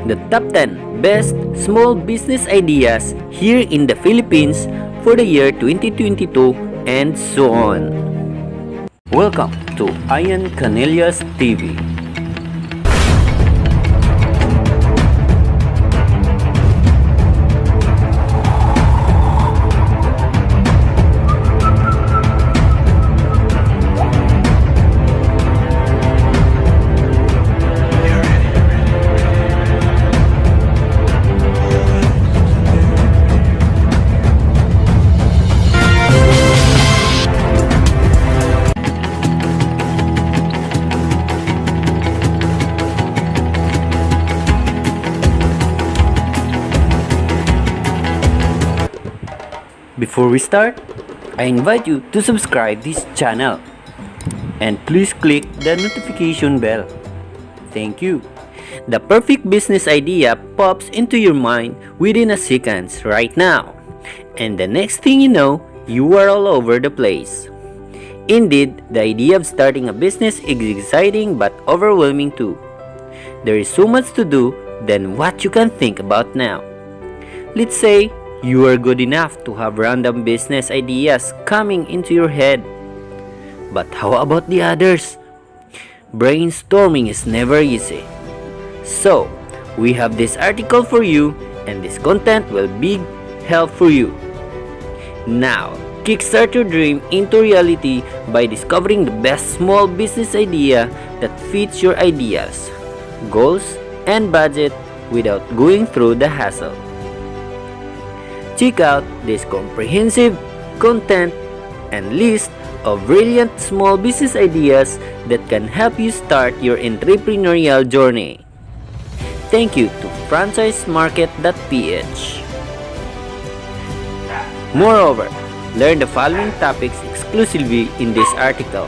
the top 10 best small business ideas here in the Philippines for the year 2022 and so on. Welcome to Canillas TV. Before we start, I invite you to subscribe this channel and please click the notification bell. Thank you. The perfect business idea pops into your mind within a second right now, and the next thing you know, you are all over the place. Indeed, the idea of starting a business is exciting but overwhelming too. There is so much to do than what you can think about now. Let's say you are good enough to have random business ideas coming into your head. But how about the others? Brainstorming is never easy. So, we have this article for you, and this content will be help for you. Now, kickstart your dream into reality by discovering the best small business idea that fits your ideas, goals, and budget without going through the hassle. Check out this comprehensive content and list of brilliant small business ideas that can help you start your entrepreneurial journey. Thank you to franchisemarket.ph. Moreover, learn the following topics exclusively in this article.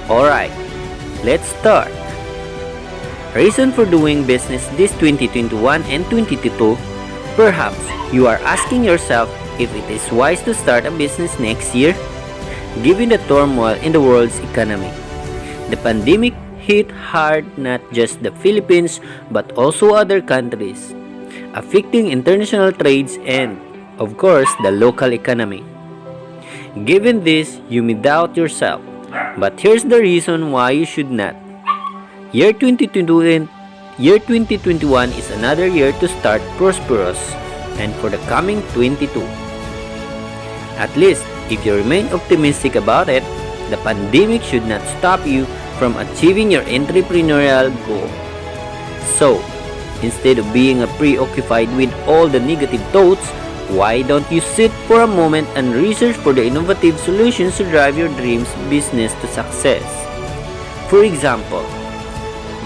Alright, let's start. Reason for doing business this 2021 and 2022. Perhaps you are asking yourself if it is wise to start a business next year, given the turmoil in the world's economy. The pandemic hit hard not just the Philippines but also other countries, affecting international trades and, of course, the local economy. Given this, you may doubt yourself, but here's the reason why you should not. Year 2021 is another year to start prosperous, and for the coming 22. At least, if you remain optimistic about it, the pandemic should not stop you from achieving your entrepreneurial goal. So, instead of being preoccupied with all the negative thoughts, why don't you sit for a moment and research for the innovative solutions to drive your dreams business to success? For example,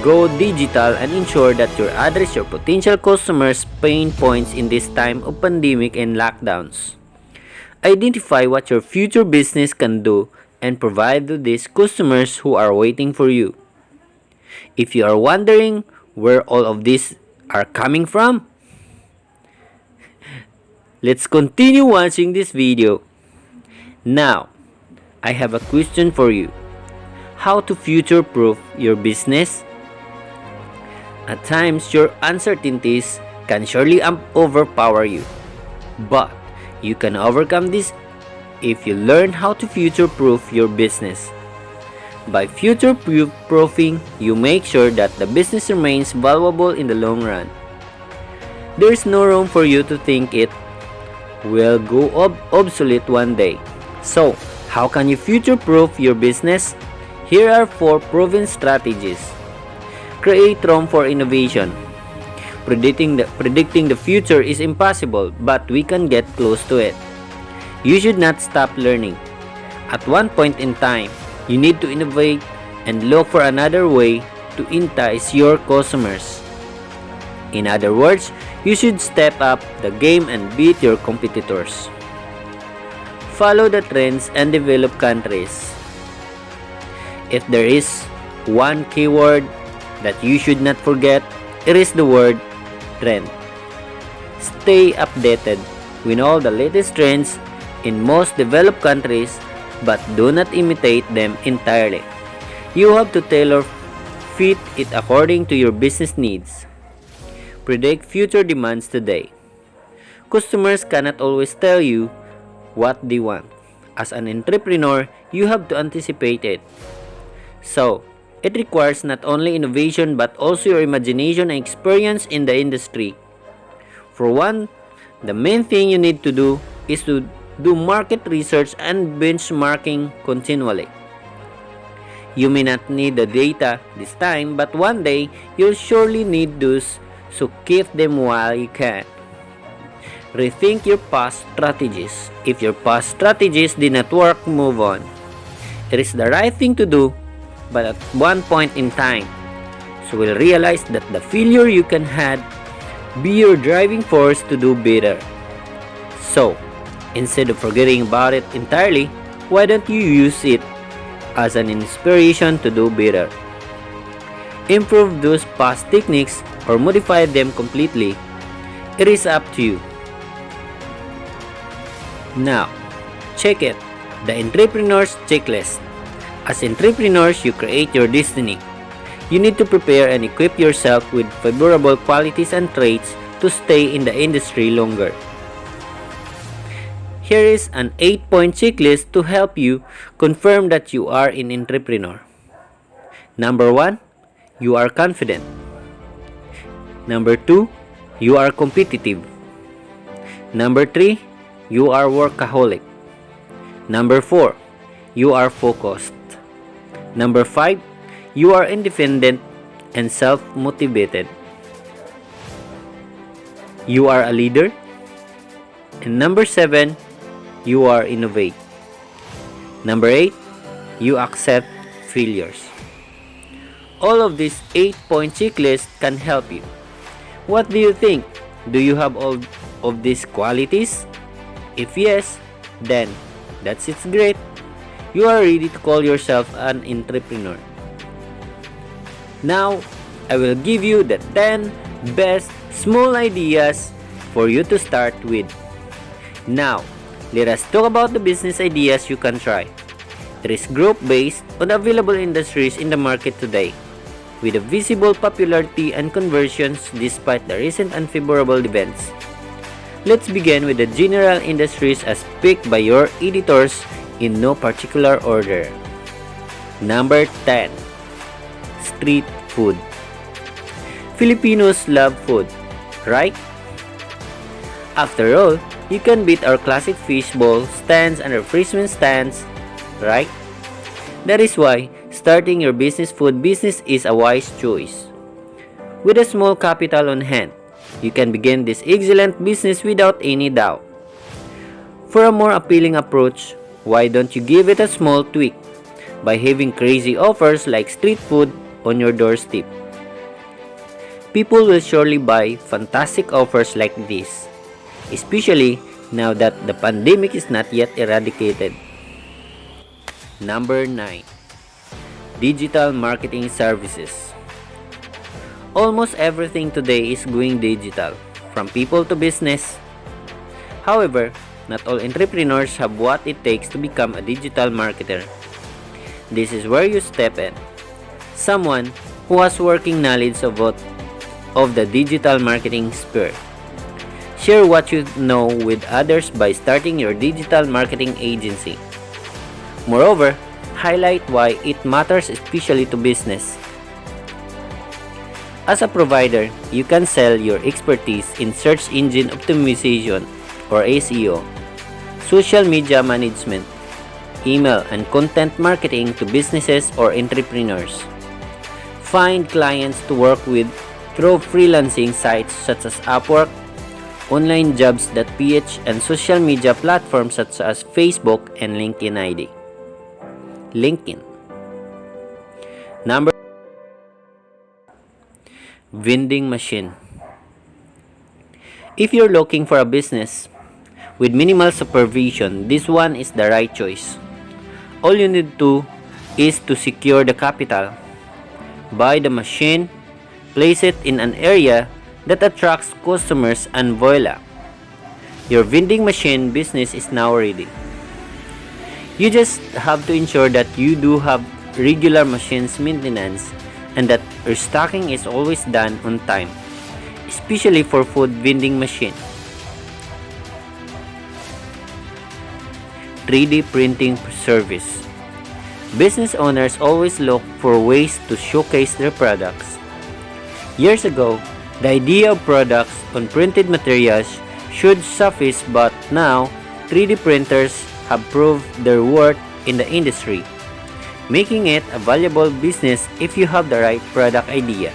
go digital and ensure that you address your potential customers' pain points in this time of pandemic and lockdowns. Identify what your future business can do and provide to these customers who are waiting for you. If you are wondering where all of these are coming from, let's continue watching this video. Now, I have a question for you. How to future-proof your business? At times, your uncertainties can surely overpower you. But you can overcome this if you learn how to future-proof your business. By future-proofing, you make sure that the business remains valuable in the long run. There is no room for you to think it will go obsolete one day. So, how can you future-proof your business? Here are 4 proven strategies. Create room for innovation. Predicting the future is impossible, but we can get close to it. You should not stop learning. At one point in time, you need to innovate and look for another way to entice your customers. In other words, you should step up the game and beat your competitors. Follow the trends and develop countries. If there is one keyword that you should not forget, it is the word trend. Stay updated with all the latest trends in most developed countries, but do not imitate them entirely. You have to tailor fit it according to your business needs. Predict future demands today. Customers cannot always tell you what they want. As an entrepreneur, you have to anticipate it. So, it requires not only innovation but also your imagination and experience in the industry. For one, the main thing you need to do is to do market research and benchmarking continually. You may not need the data this time, but one day you'll surely need those, so keep them while you can. Rethink your past strategies. If your past strategies did not work, move on. It is the right thing to do, but at one point in time, so you'll realize that the failure you can had be your driving force to do better. So, instead of forgetting about it entirely, why don't you use it as an inspiration to do better? Improve those past techniques or modify them completely. It is up to you. Now, check it, the entrepreneur's checklist. As entrepreneurs, you create your destiny. You need to prepare and equip yourself with favorable qualities and traits to stay in the industry longer. Here is an 8-point checklist to help you confirm that you are an entrepreneur. Number 1, you are confident. Number 2, you are competitive. Number 3, you are workaholic. Number 4, you are focused. Number 5, you are independent and self-motivated. You are a leader. And number 7, you are innovate. Number 8, you accept failures. All of these 8-point checklist can help you. What do you think? Do you have all of these qualities? If yes, then it's great. You are ready to call yourself an entrepreneur. Now, I will give you the 10 best small ideas for you to start with. Now, let us talk about the business ideas you can try. It is group-based on available industries in the market today, with a visible popularity and conversions despite the recent unfavorable events. Let's begin with the general industries as picked by your editors in no particular order. Number 10. Street food. Filipinos love food, right? After all, you can beat our classic fishbowl stands and refreshment stands, right? That is why starting your food business is a wise choice. With a small capital on hand, you can begin this excellent business without any doubt. For a more appealing approach, why don't you give it a small tweak by having crazy offers like street food on your doorstep? People will surely buy fantastic offers like this, especially now that the pandemic is not yet eradicated. Number 9. Digital marketing services. Almost everything today is going digital, from people to business. However, not all entrepreneurs have what it takes to become a digital marketer. This is where you step in. Someone who has working knowledge of the digital marketing sphere. Share what you know with others by starting your digital marketing agency. Moreover, highlight why it matters especially to business. As a provider, you can sell your expertise in search engine optimization or SEO, social media management, email and content marketing to businesses or entrepreneurs. Find clients to work with through freelancing sites such as Upwork, onlinejobs.ph, and social media platforms such as Facebook and LinkedIn. Number Vending machine. If you're looking for a business with minimal supervision, this one is the right choice. All you need to is to secure the capital, buy the machine, place it in an area that attracts customers, and voila, your vending machine business is now ready. You just have to ensure that you do have regular machines maintenance and that restocking is always done on time, especially for food vending machine. 3D printing service. Business owners always look for ways to showcase their products. Years ago, the idea of products on printed materials should suffice, but now 3D printers have proved their worth in the industry, making it a valuable business if you have the right product idea.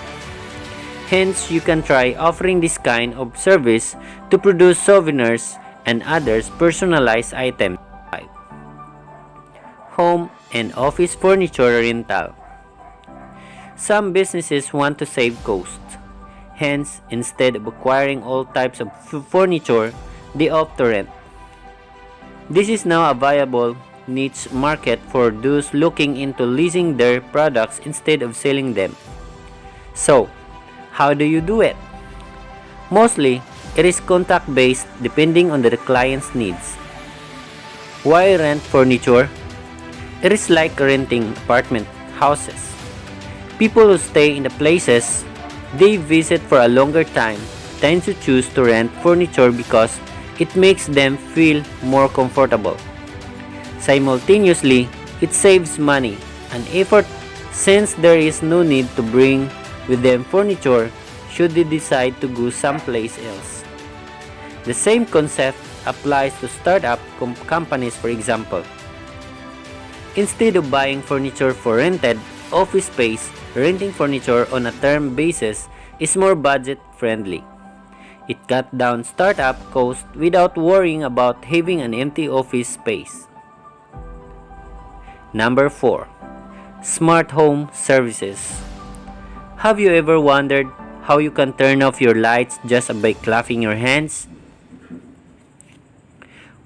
Hence, you can try offering this kind of service to produce souvenirs and others personalized items. Home and office furniture rental. Some businesses want to save cost. Hence, instead of acquiring all types of furniture, they opt to rent. This is now a viable niche market for those looking into leasing their products instead of selling them. So, how do you do it? Mostly, it is contact-based depending on the client's needs. Why rent furniture? It is like renting apartment houses. People who stay in the places they visit for a longer time tend to choose to rent furniture because it makes them feel more comfortable. Simultaneously, it saves money and effort since there is no need to bring with them furniture should they decide to go someplace else. The same concept applies to startup companies, for example. Instead of buying furniture for rented office space, renting furniture on a term basis is more budget friendly. It cuts down startup costs without worrying about having an empty office space. Number 4. Smart home services. Have you ever wondered how you can turn off your lights just by clapping your hands?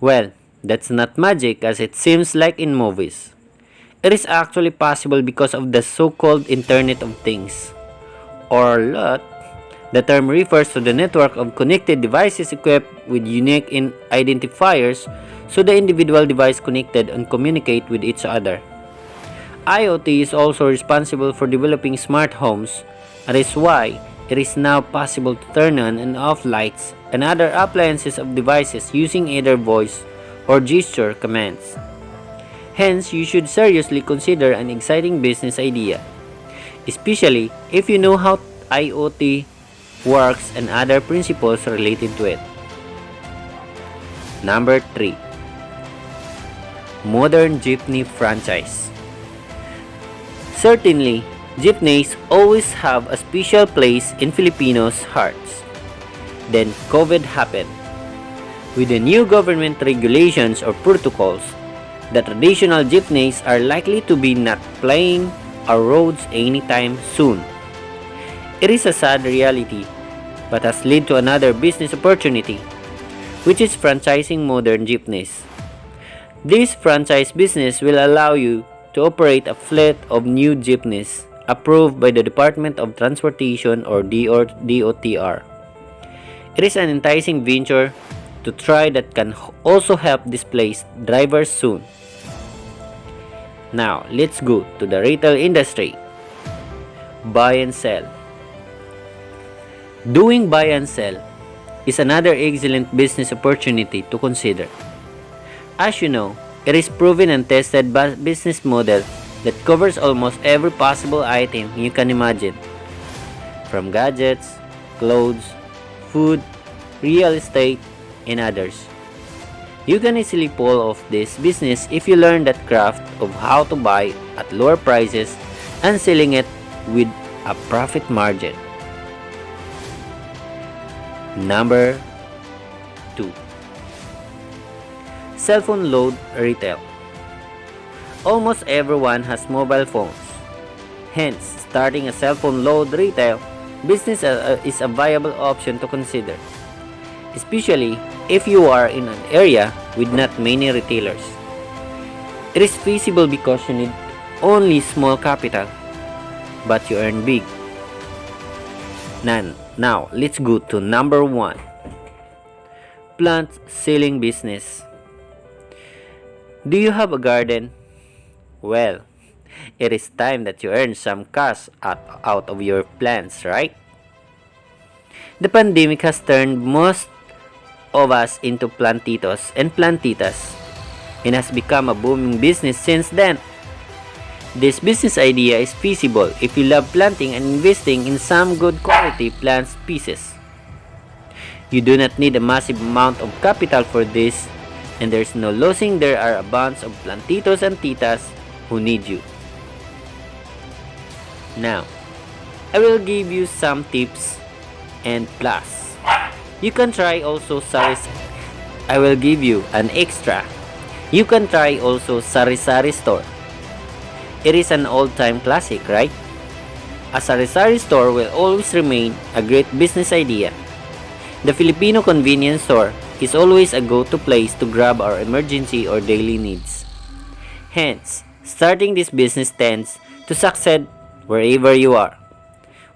Well, that's not magic as it seems like in movies. It is actually possible because of the so-called Internet of Things, or LOT. The term refers to the network of connected devices equipped with unique identifiers so the individual device connected and communicate with each other. IoT is also responsible for developing smart homes. That is why it is now possible to turn on and off lights and other appliances of devices using either voice or gesture commands. Hence, you should seriously consider an exciting business idea, especially if you know how IoT works and other principles related to it. Number 3. Modern Jeepney franchise. Certainly, jeepneys always have a special place in Filipinos' hearts. Then COVID happened. With the new government regulations or protocols, the traditional jeepneys are likely to be not plying our roads anytime soon. It is a sad reality, but has led to another business opportunity, which is franchising modern jeepneys. This franchise business will allow you to operate a fleet of new jeepneys approved by the Department of Transportation or DOTR. It is an enticing venture to try that can also help displace drivers soon. Now, let's go to the retail industry. Buy and sell. Doing buy and sell is another excellent business opportunity to consider. As you know, it is proven and tested business model that covers almost every possible item you can imagine, from gadgets, clothes, food, real estate, and others. You can easily pull off this business if you learn that craft of how to buy at lower prices and selling it with a profit margin. Number 2. Cellphone load retail. Almost everyone has mobile phones. Hence, starting a cellphone load retail business is a viable option to consider, especially if you are in an area with not many retailers. It is feasible because you need only small capital, but you earn big. Now, let's go to number 1. Plant selling business. Do you have a garden? Well, It is time that you earn some cash out of your plans, right? The pandemic has turned most of us into plantitos and plantitas and has become a booming business since then. This business idea is feasible if you love planting and investing in some good quality plant species. You do not need a massive amount of capital for this, and there's no losing. There are a bunch of plantitos and titas who need you. Now, I will give you some tips and plus. You can try also I will give you an extra. You can try also Sari-sari Store. It is an old-time classic, right? A Sari-sari store will always remain a great business idea. The Filipino convenience store is always a go-to place to grab our emergency or daily needs. Hence, starting this business tends to succeed wherever you are.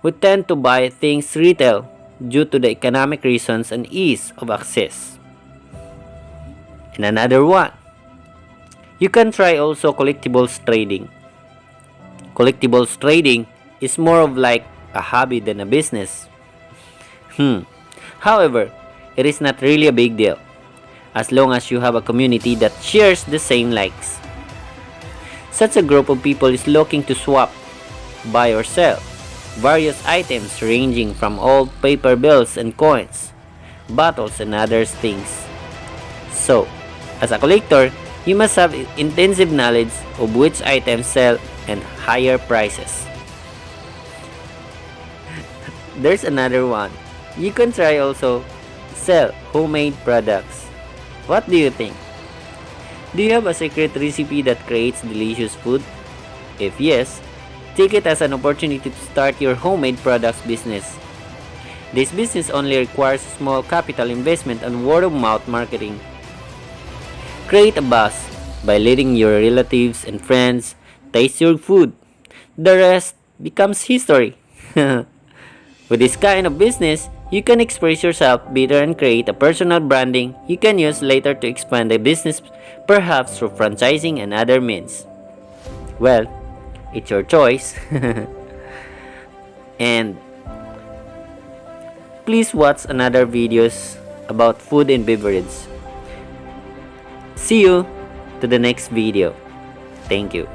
We tend to buy things retail due to the economic reasons and ease of access. And another one, you can try also collectibles trading. Collectibles trading is more of like a hobby than a business. However, it is not really a big deal as long as you have a community that shares the same likes. Such a group of people is looking to swap, buy or sell various items ranging from old paper bills and coins, bottles and other things. So, as a collector, you must have intensive knowledge of which items sell and higher prices. There's another one. You can try also sell homemade products. What do you think? Do you have a secret recipe that creates delicious food? If yes, take it as an opportunity to start your homemade products business. This business only requires small capital investment and word-of-mouth marketing. Create a buzz by letting your relatives and friends taste your food. The rest becomes history. With this kind of business, you can express yourself better and create a personal branding you can use later to expand the business, perhaps through franchising and other means. Well, it's your choice. And please watch another videos about food and beverage. See you to the next video. Thank you.